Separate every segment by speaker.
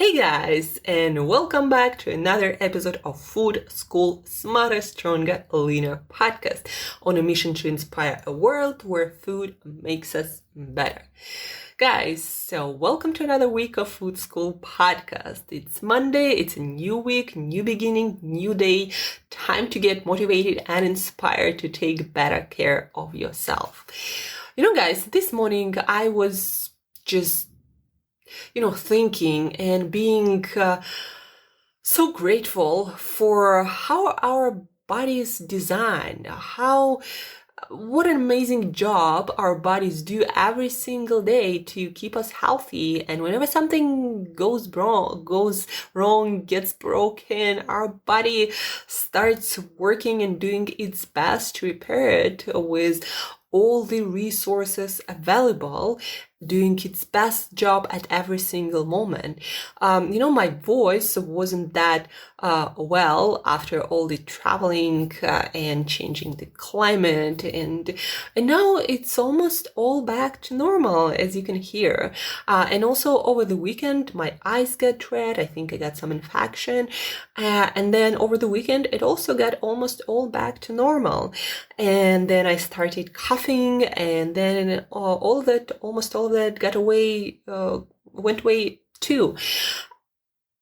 Speaker 1: Hey guys, and welcome back to another episode of Food School Smarter, Stronger, Leaner podcast on a mission to inspire a world where food makes us better. Guys, so welcome to another week of Food School podcast. It's Monday, it's a new week, new beginning, new day. Time to get motivated and inspired to take better care of yourself. Guys, this morning I was just thinking and being so grateful for how our bodies design, what an amazing job our bodies do every single day to keep us healthy. And whenever something goes wrong, gets broken, our body starts working and doing its best to repair it with all the resources available, doing its best job at every single moment. My voice wasn't that well after all the traveling and changing the climate, and now it's almost all back to normal, as you can hear. And also over the weekend, my eyes got red. I think I got some infection, and then over the weekend, it also got almost all back to normal. And then I started coughing, and then almost all of that went away too.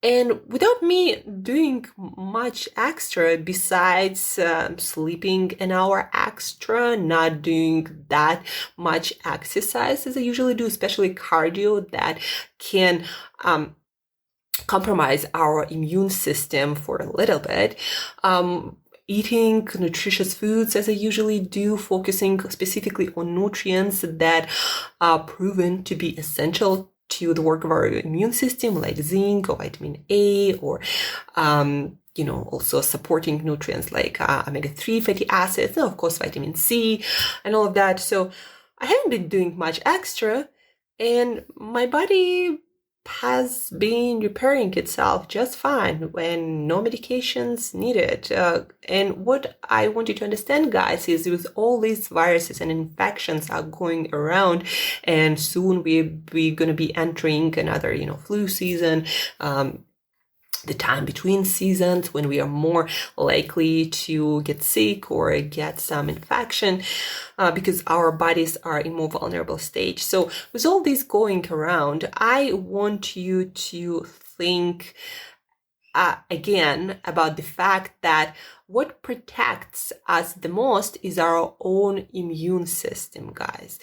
Speaker 1: And without me doing much extra besides sleeping an hour extra, not doing that much exercise as I usually do, especially cardio that can compromise our immune system for a little bit. Eating nutritious foods as I usually do, focusing specifically on nutrients that are proven to be essential to the work of our immune system, like zinc or vitamin A, or also supporting nutrients like omega-3 fatty acids, and of course vitamin C and all of that. So I haven't been doing much extra, and my body has been repairing itself just fine when no medications needed. And what I want you to understand, guys, is with all these viruses and infections are going around, and soon we're going to be entering another, flu season, the time between seasons when we are more likely to get sick or get some infection because our bodies are in more vulnerable stage. So with all this going around, I want you to think again about the fact that what protects us the most is our own immune system, guys.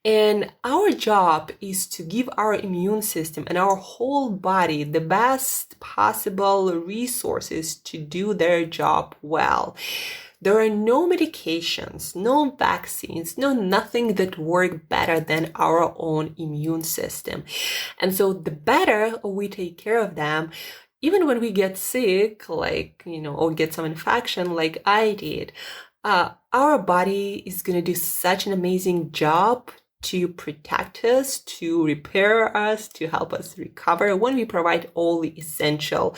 Speaker 1: And our job is to give our immune system and our whole body the best possible resources to do their job well. There are no medications, no vaccines, nothing that work better than our own immune system. And so the better we take care of them, even when we get sick, or get some infection like I did, our body is going to do such an amazing job to protect us, to repair us, to help us recover when we provide all the essential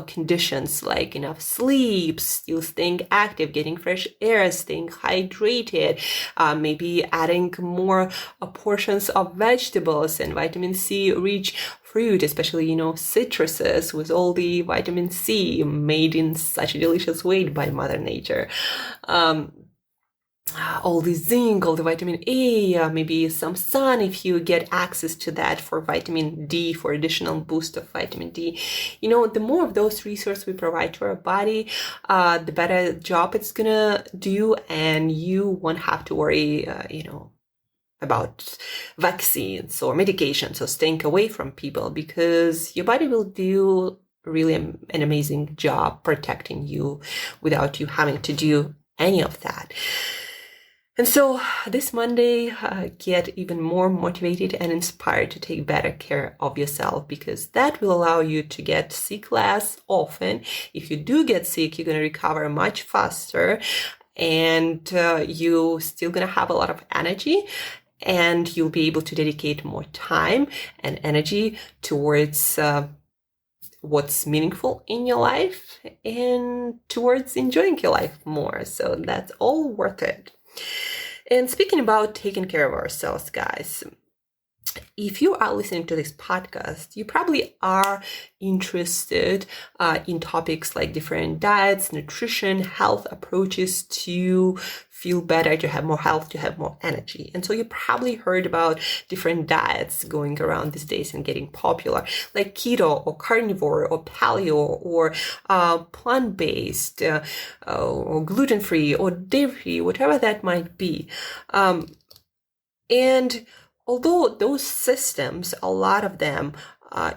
Speaker 1: conditions like enough sleep, still staying active, getting fresh air, staying hydrated, maybe adding more portions of vegetables and vitamin C rich fruit, especially, citruses with all the vitamin C made in such a delicious way by Mother Nature. All the zinc, all the vitamin A, maybe some sun if you get access to that, for vitamin D, for additional boost of vitamin D. The more of those resources we provide to our body, the better job it's gonna do, and you won't have to worry, about vaccines or medications or staying away from people, because your body will do really an amazing job protecting you without you having to do any of that. And so this Monday, get even more motivated and inspired to take better care of yourself, because that will allow you to get sick less often. If you do get sick, you're going to recover much faster, and you're still going to have a lot of energy, and you'll be able to dedicate more time and energy towards what's meaningful in your life and towards enjoying your life more. So that's all worth it. And speaking about taking care of ourselves, guys, if you are listening to this podcast, you probably are interested in topics like different diets, nutrition, health approaches to feel better, to have more health, to have more energy. And so you probably heard about different diets going around these days and getting popular, like keto or carnivore or paleo or plant-based or gluten-free or dairy-free, whatever that might be. And although those systems, a lot of them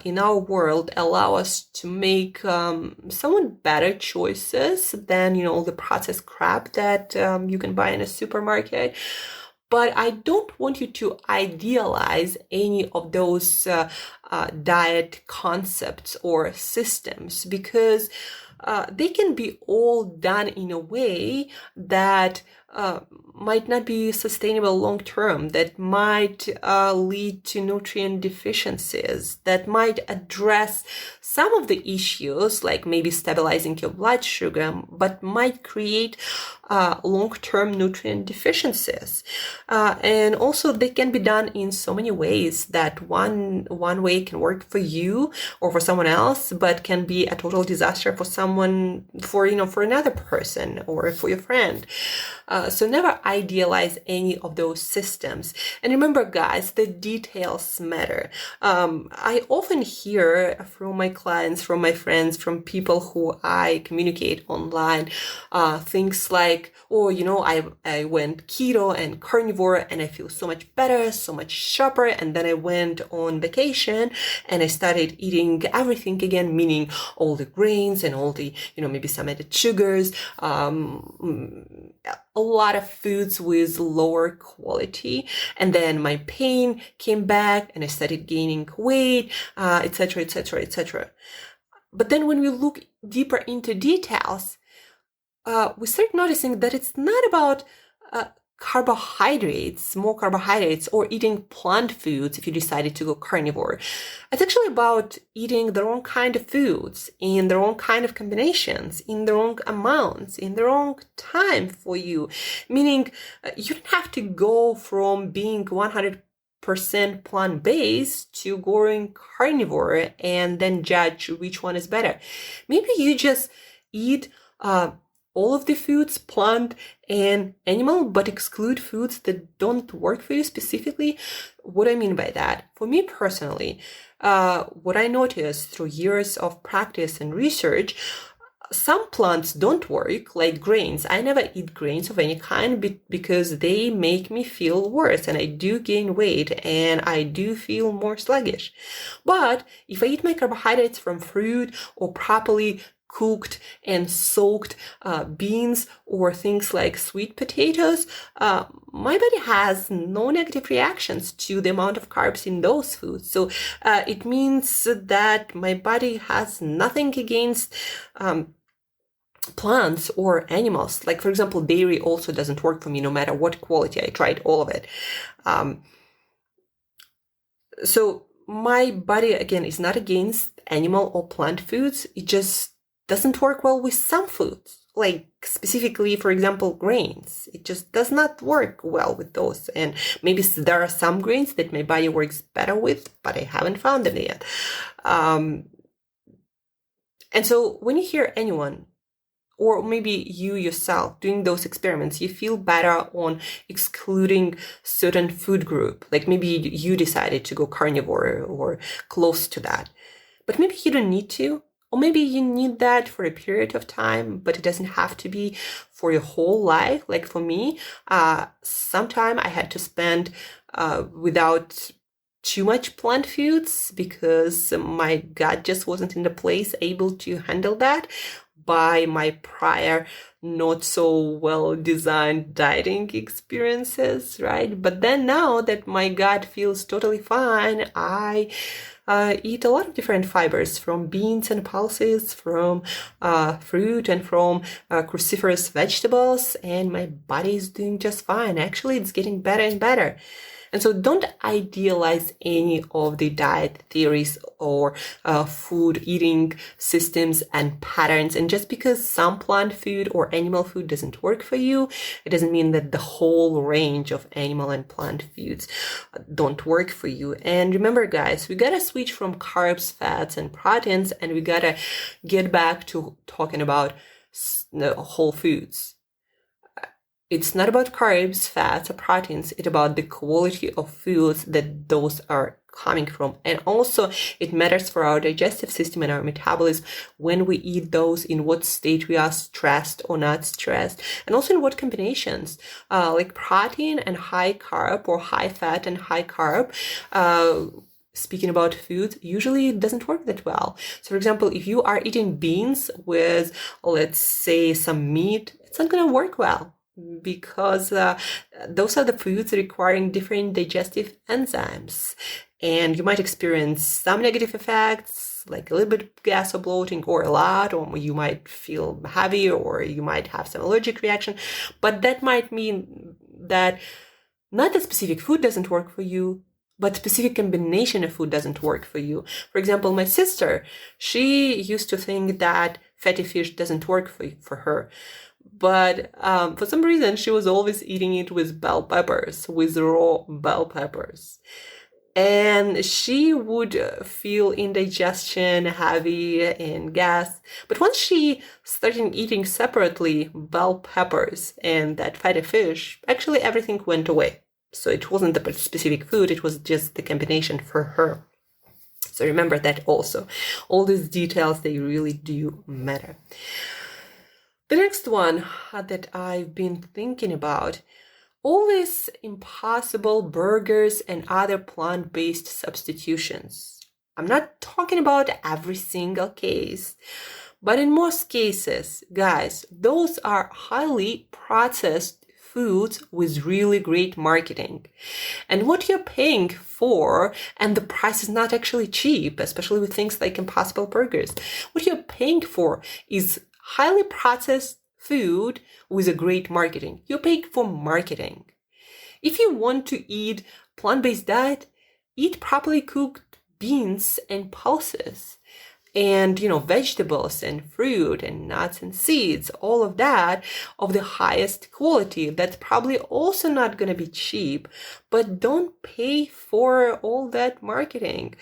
Speaker 1: in our world, allow us to make somewhat better choices than, all the processed crap that you can buy in a supermarket. But I don't want you to idealize any of those diet concepts or systems, because they can be all done in a way that might not be sustainable long term, that might lead to nutrient deficiencies, that might address some of the issues, like maybe stabilizing your blood sugar, but might create long-term nutrient deficiencies. And also they can be done in so many ways that one way can work for you or for someone else, but can be a total disaster for someone, for another person or for your friend. So never idealize any of those systems. And remember, guys, the details matter. I often hear from my clients, from my friends, from people who I communicate online, things like, I went keto and carnivore and I feel so much better, so much sharper. And then I went on vacation and I started eating everything again, meaning all the grains and all the, maybe some added sugars, a lot of foods with lower quality. And then my pain came back and I started gaining weight, etc., etc., etc. But then when we look deeper into details, we start noticing that it's not about carbohydrates, more carbohydrates, or eating plant foods if you decided to go carnivore. It's actually about eating the wrong kind of foods in the wrong kind of combinations, in the wrong amounts, in the wrong time for you. Meaning you don't have to go from being 100% plant-based to going carnivore and then judge which one is better. Maybe you just eat all of the foods, plant and animal, but exclude foods that don't work for you specifically. What I mean by that, for me personally, what I noticed through years of practice and research, some plants don't work, like grains. I never eat grains of any kind because they make me feel worse and I do gain weight and I do feel more sluggish. But if I eat my carbohydrates from fruit or properly cooked and soaked beans or things like sweet potatoes, my body has no negative reactions to the amount of carbs in those foods. So it means that my body has nothing against plants or animals. Like, for example, dairy also doesn't work for me no matter what quality. I tried all of it. So my body, again, is not against animal or plant foods. It just doesn't work well with some foods, like specifically, for example, grains. It just does not work well with those. And maybe there are some grains that my body works better with, but I haven't found them yet. And so when you hear anyone, or maybe you yourself, doing those experiments, you feel better on excluding certain food group. Like maybe you decided to go carnivore or close to that, but maybe you don't need to. Or maybe you need that for a period of time, but it doesn't have to be for your whole life. Like for me, sometime I had to spend without too much plant foods because my gut just wasn't in the place able to handle that by my prior not so well designed dieting experiences, right? But then now that my gut feels totally fine, I eat a lot of different fibers from beans and pulses, from fruit and from cruciferous vegetables, and my body is doing just fine. Actually, it's getting better and better. And so don't idealize any of the diet theories or food eating systems and patterns. And just because some plant food or animal food doesn't work for you, it doesn't mean that the whole range of animal and plant foods don't work for you. And remember, guys, we gotta switch from carbs, fats, and proteins, and we gotta get back to talking about whole foods. It's not about carbs, fats, or proteins. It's about the quality of foods that those are coming from. And also it matters for our digestive system and our metabolism when we eat those, in what state we are, stressed or not stressed, and also in what combinations, like protein and high carb, or high fat and high carb. Speaking about food, usually it doesn't work that well. So for example, if you are eating beans with, let's say, some meat, it's not going to work well, because those are the foods requiring different digestive enzymes. And you might experience some negative effects, like a little bit of gas or bloating, or a lot, or you might feel heavy, or you might have some allergic reaction. But that might mean that not the specific food doesn't work for you, but specific combination of food doesn't work for you. For example, my sister, she used to think that fatty fish doesn't work for her. But for some reason, she was always eating it with bell peppers, with raw bell peppers. And she would feel indigestion, heavy, and gas. But once she started eating separately bell peppers and that fatty fish, actually everything went away. So it wasn't the specific food, it was just the combination for her. So remember that also. All these details, they really do matter. The next one that I've been thinking about, all these impossible burgers and other plant-based substitutions. I'm not talking about every single case, but in most cases, guys, those are highly processed foods with really great marketing. And what you're paying for, and the price is not actually cheap, especially with things like Impossible Burgers, what you're paying for is highly processed food with a great marketing. You're paying for marketing. If you want to eat plant-based diet, eat properly cooked beans and pulses, and vegetables and fruit and nuts and seeds, all of that of the highest quality. That's probably also not going to be cheap, but don't pay for all that marketing.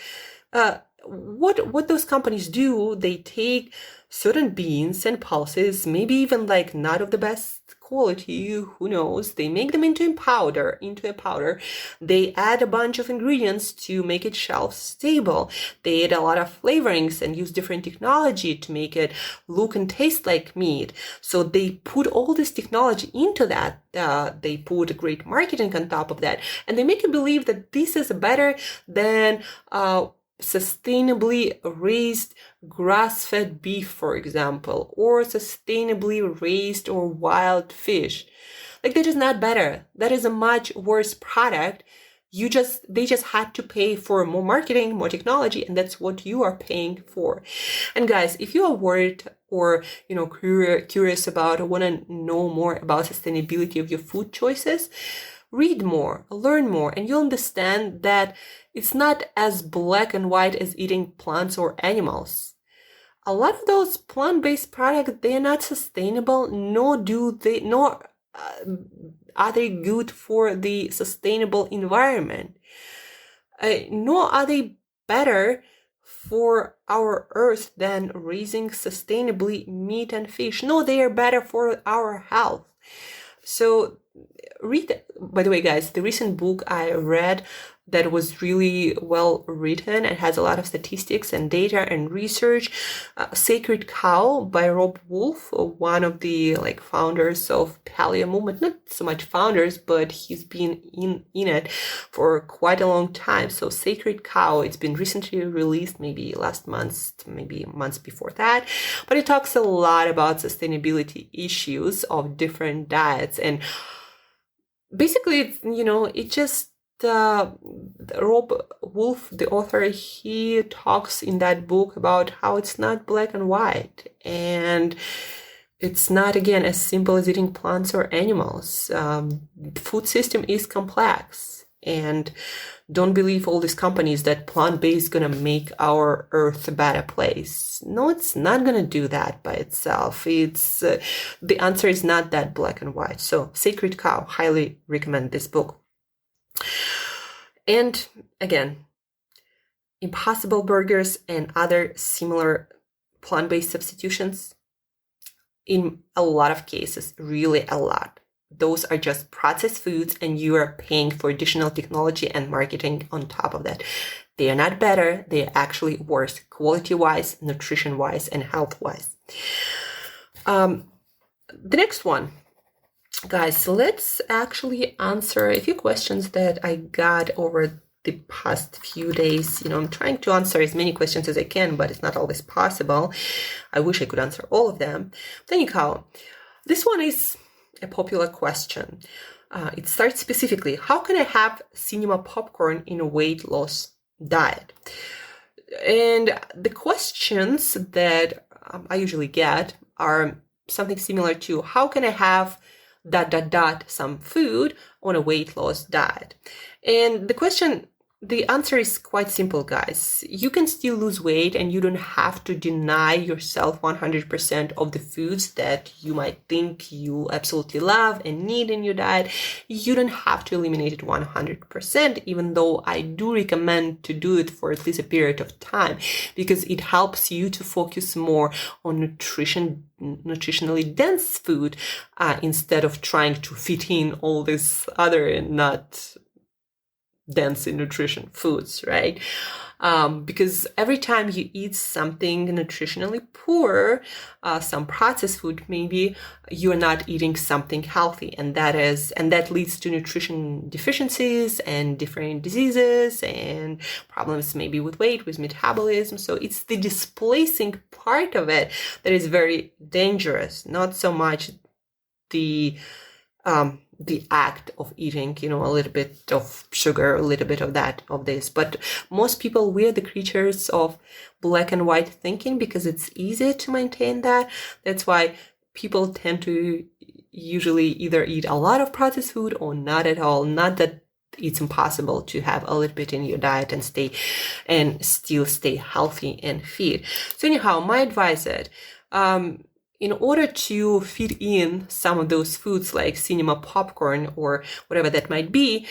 Speaker 1: What those companies do, they take certain beans and pulses, maybe even like not of the best quality, who knows, they make them into a powder. They add a bunch of ingredients to make it shelf stable. They add a lot of flavorings and use different technology to make it look and taste like meat. So they put all this technology into that. They put great marketing on top of that, and they make you believe that this is better than sustainably raised grass-fed beef, for example, or sustainably raised or wild fish. Like, that is not better. That is a much worse product. They just had to pay for more marketing, more technology, and that's what you are paying for. And guys, if you are worried or curious about or want to know more about sustainability of your food choices, read more, learn more, and you'll understand that it's not as black and white as eating plants or animals. A lot of those plant-based products, they are not sustainable, nor are they good for the sustainable environment, nor are they better for our earth than raising sustainably meat and fish. No, they are better for our health. So read, by the way, guys, the recent book I read that was really well written and has a lot of statistics and data and research, Sacred Cow by Rob Wolf, one of the founders of paleo movement. Not so much founders, but he's been in it for quite a long time. So Sacred Cow, it's been recently released, maybe last month, maybe months before that, but it talks a lot about sustainability issues of different diets. And basically, it just Rob Wolf, the author, he talks in that book about how it's not black and white, and it's not, as simple as eating plants or animals. Food system is complex, And don't believe all these companies that plant-based is going to make our earth a better place. No, it's not going to do that by itself. It's the answer is not that black and white. So Sacred Cow, highly recommend this book. And again, Impossible Burgers and other similar plant-based substitutions, in a lot of cases, really a lot, those are just processed foods, and you are paying for additional technology and marketing on top of that. They are not better. They are actually worse, quality-wise, nutrition-wise, and health-wise. The next one, guys, let's actually answer a few questions that I got over the past few days. I'm trying to answer as many questions as I can, but it's not always possible. I wish I could answer all of them. But anyhow, this one is a popular question. It starts specifically, how can I have cinema popcorn in a weight loss diet? And the questions that I usually get are something similar to, how can I have ... some food on a weight loss diet? And the answer is quite simple, guys. You can still lose weight, and you don't have to deny yourself 100% of the foods that you might think you absolutely love and need in your diet. You don't have to eliminate it 100%, even though I do recommend to do it for at least a period of time, because it helps you to focus more on nutritionally dense food instead of trying to fit in all this other not dense in nutrition foods, right? Because every time you eat something nutritionally poor, some processed food, maybe you're not eating something healthy, and that leads to nutrition deficiencies and different diseases and problems maybe with weight, with metabolism. So it's the displacing part of it that is very dangerous, not so much the act of eating, a little bit of sugar, a little bit of this. But most people, we're the creatures of black and white thinking, because it's easy to maintain that. That's why people tend to usually either eat a lot of processed food or not at all. Not that it's impossible to have a little bit in your diet and still stay healthy and fit. So anyhow, my advice is, in order to fit in some of those foods like cinema popcorn or whatever that might be,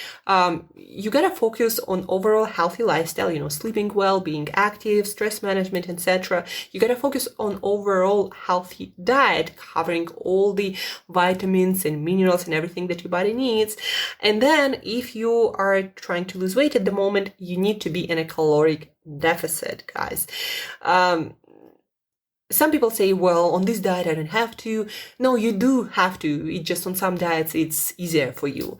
Speaker 1: you gotta focus on overall healthy lifestyle, sleeping well, being active, stress management, etc. You gotta focus on overall healthy diet, covering all the vitamins and minerals and everything that your body needs. And then if you are trying to lose weight at the moment, you need to be in a caloric deficit, guys. Some people say, well, on this diet, I don't have to. No, you do have to. It just on some diets, it's easier for you.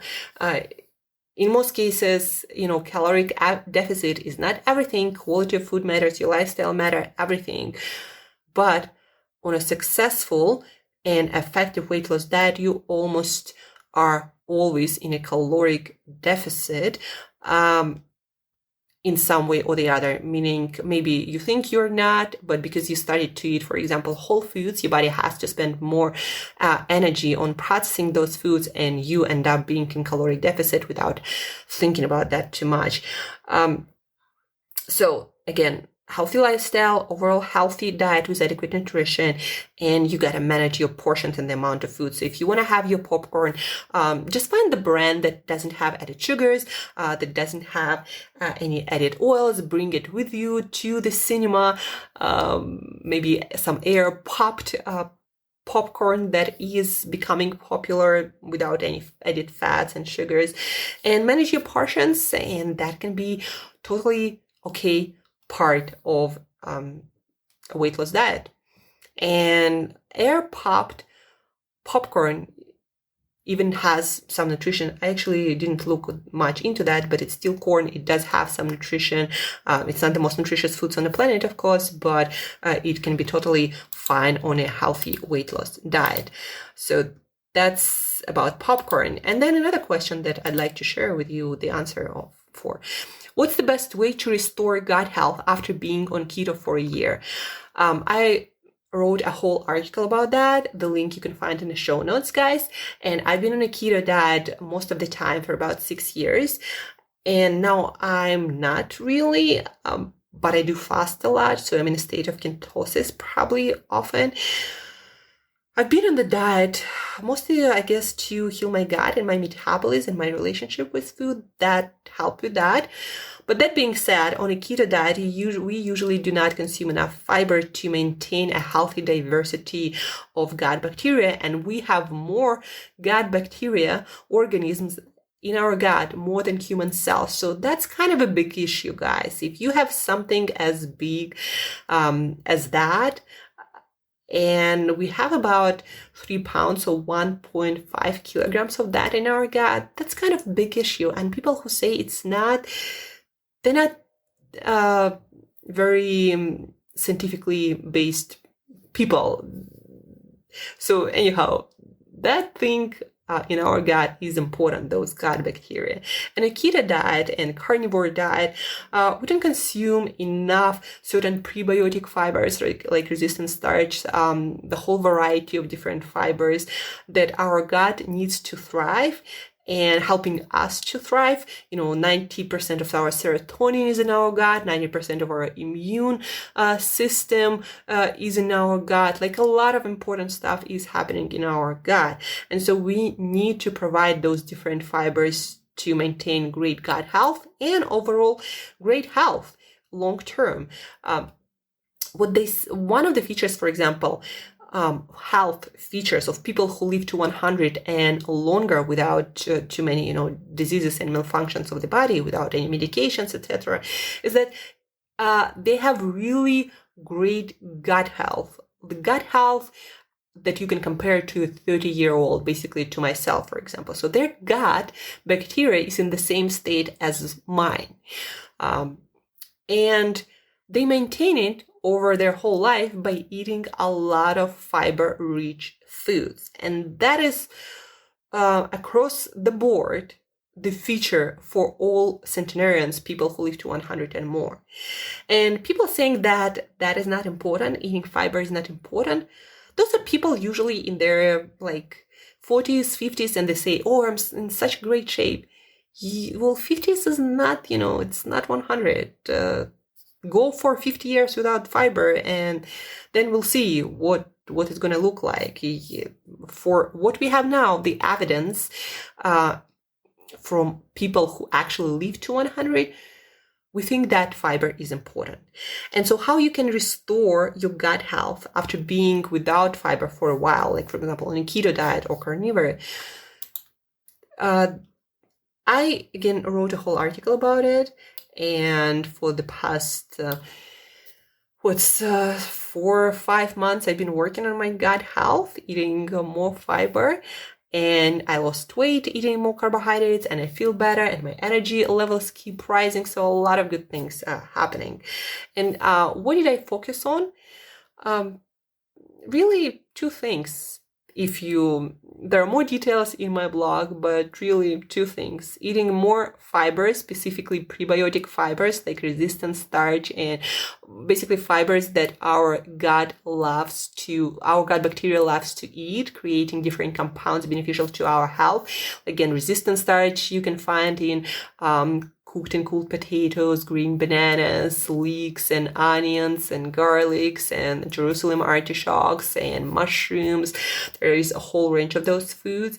Speaker 1: In most cases, caloric deficit is not everything. Quality of food matters, your lifestyle matters, everything. But on a successful and effective weight loss diet, you almost are always in a caloric deficit. In some way or the other, meaning maybe you think you're not, but because you started to eat, for example, whole foods, your body has to spend more energy on processing those foods, and you end up being in caloric deficit without thinking about that too much. So again, healthy lifestyle, overall healthy diet with adequate nutrition, and you got to manage your portions and the amount of food. So if you want to have your popcorn, just find the brand that doesn't have added sugars, that doesn't have any added oils. Bring it with you to the cinema, maybe some air popped popcorn that is becoming popular without any added fats and sugars, and manage your portions, and that can be totally okay part of a weight loss diet. And air popped popcorn even has some nutrition. I actually didn't look much into that, but it's still corn. It does have some nutrition. It's not the most nutritious foods on the planet, of course, but it can be totally fine on a healthy weight loss diet. So that's about popcorn. And then another question that I'd like to share with you the answer for. What's the best way to restore gut health after being on keto for a year? I wrote a whole article about that. The link you can find in the show notes, guys. And I've been on a keto diet most of the time for about 6 years. And now I'm not really, but I do fast a lot, so I'm in a state of ketosis probably often. I've been on the diet mostly, I guess, to heal my gut and my metabolism and my relationship with food. That helped with that. But that being said, on a keto diet, we usually do not consume enough fiber to maintain a healthy diversity of gut bacteria, and we have more gut bacteria organisms in our gut more than human cells. So that's kind of a big issue, guys. If you have something as big as that, and we have about 3 pounds or 1.5 kilograms of that in our gut, that's kind of a big issue. And people who say it's not, they're not very scientifically based people. So anyhow, that thing in our gut is important, those gut bacteria. And a keto diet and carnivore diet, we don't consume enough certain prebiotic fibers like resistant starch, the whole variety of different fibers that our gut needs to thrive and helping us to thrive. 90% of our serotonin is in our gut, 90% of our immune system is in our gut. Like a lot of important stuff is happening in our gut. And so we need to provide those different fibers to maintain great gut health and overall great health long term. One of the features, for example, health features of people who live to 100 and longer without too many, diseases and malfunctions of the body, without any medications, etc., is that they have really great gut health. The gut health that you can compare to a 30-year-old, basically to myself, for example. So their gut bacteria is in the same state as mine. And they maintain it over their whole life by eating a lot of fiber-rich foods. And that is across the board the feature for all centenarians, people who live to 100 and more. And people saying that is not important, eating fiber is not important, those are people usually in their 40s, 50s, and they say, oh, I'm in such great shape. Well, 50s is not, it's not 100. Go for 50 years without fiber, and then we'll see what it's going to look like. For what we have now, the evidence from people who actually live to 100, we think that fiber is important. And so how you can restore your gut health after being without fiber for a while, like for example, on a keto diet or carnivore. I, again, wrote a whole article about it. And for the past, 4 or 5 months, I've been working on my gut health, eating more fiber. And I lost weight eating more carbohydrates, and I feel better, and my energy levels keep rising. So a lot of good things are happening. And what did I focus on? Really 2 things. There are more details in my blog, but really 2 things. Eating more fibers, specifically prebiotic fibers like resistant starch, and basically fibers that our gut bacteria loves to eat, creating different compounds beneficial to our health. Again, resistant starch you can find in cooked and cooled potatoes, green bananas, leeks and onions and garlics and Jerusalem artichokes and mushrooms. There is a whole range of those foods.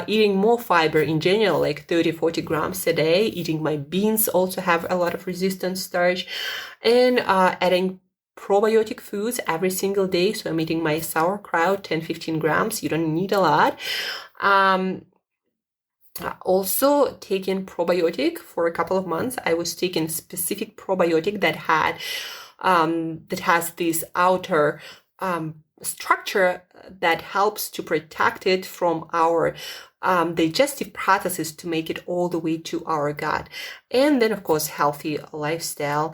Speaker 1: Eating more fiber in general, like 30-40 grams a day. Eating my beans also have a lot of resistant starch. And adding probiotic foods every single day. So I'm eating my sauerkraut, 10-15 grams. You don't need a lot. Also taking probiotic for a couple of months. I was taking specific probiotic that has this outer structure that helps to protect it from our digestive processes to make it all the way to our gut. And then, of course, healthy lifestyle.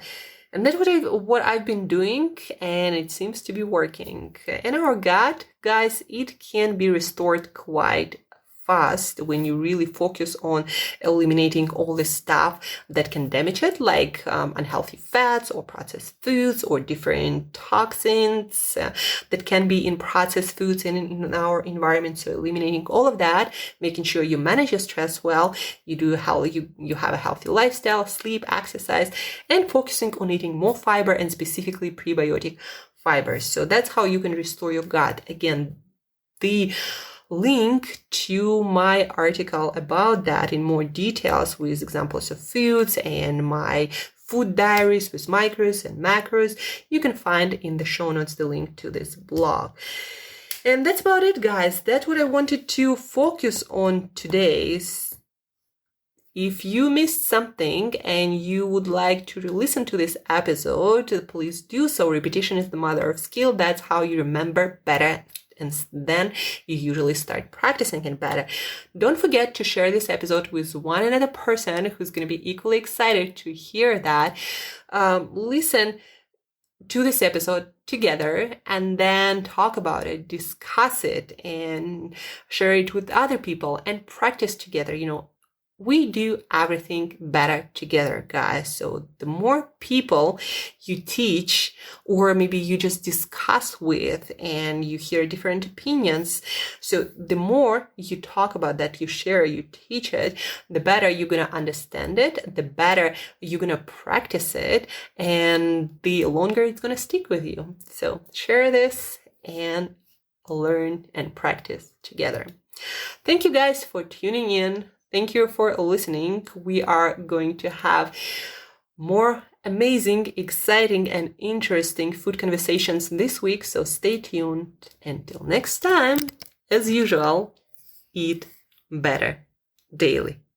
Speaker 1: And that's what I've been doing, and it seems to be working. In our gut, guys, it can be restored quite fast when you really focus on eliminating all the stuff that can damage it, like unhealthy fats or processed foods or different toxins that can be in processed foods and in our environment. So eliminating all of that, making sure you manage your stress well, you have a healthy lifestyle, sleep, exercise, and focusing on eating more fiber and specifically prebiotic fibers. So that's how you can restore your gut. Again, the link to my article about that in more details with examples of foods and my food diaries with micros and macros, you can find in the show notes the link to this blog. And that's about it, guys. That's what I wanted to focus on today. If you missed something and you would like to listen to this episode, please do so. Repetition is the mother of skill. That's how you remember better, and then you usually start practicing it better. Don't forget to share this episode with one another person who's going to be equally excited to hear that. Listen to this episode together and then talk about it, discuss it, and share it with other people and practice together. We do everything better together, guys. So the more people you teach, or maybe you just discuss with and you hear different opinions, so the more you talk about that, you share, you teach it, the better you're going to understand it, the better you're going to practice it, and the longer it's going to stick with you. So share this and learn and practice together. Thank you guys for tuning in. Thank you for listening. We are going to have more amazing, exciting, and interesting food conversations this week, so stay tuned. Until next time, as usual, eat better daily.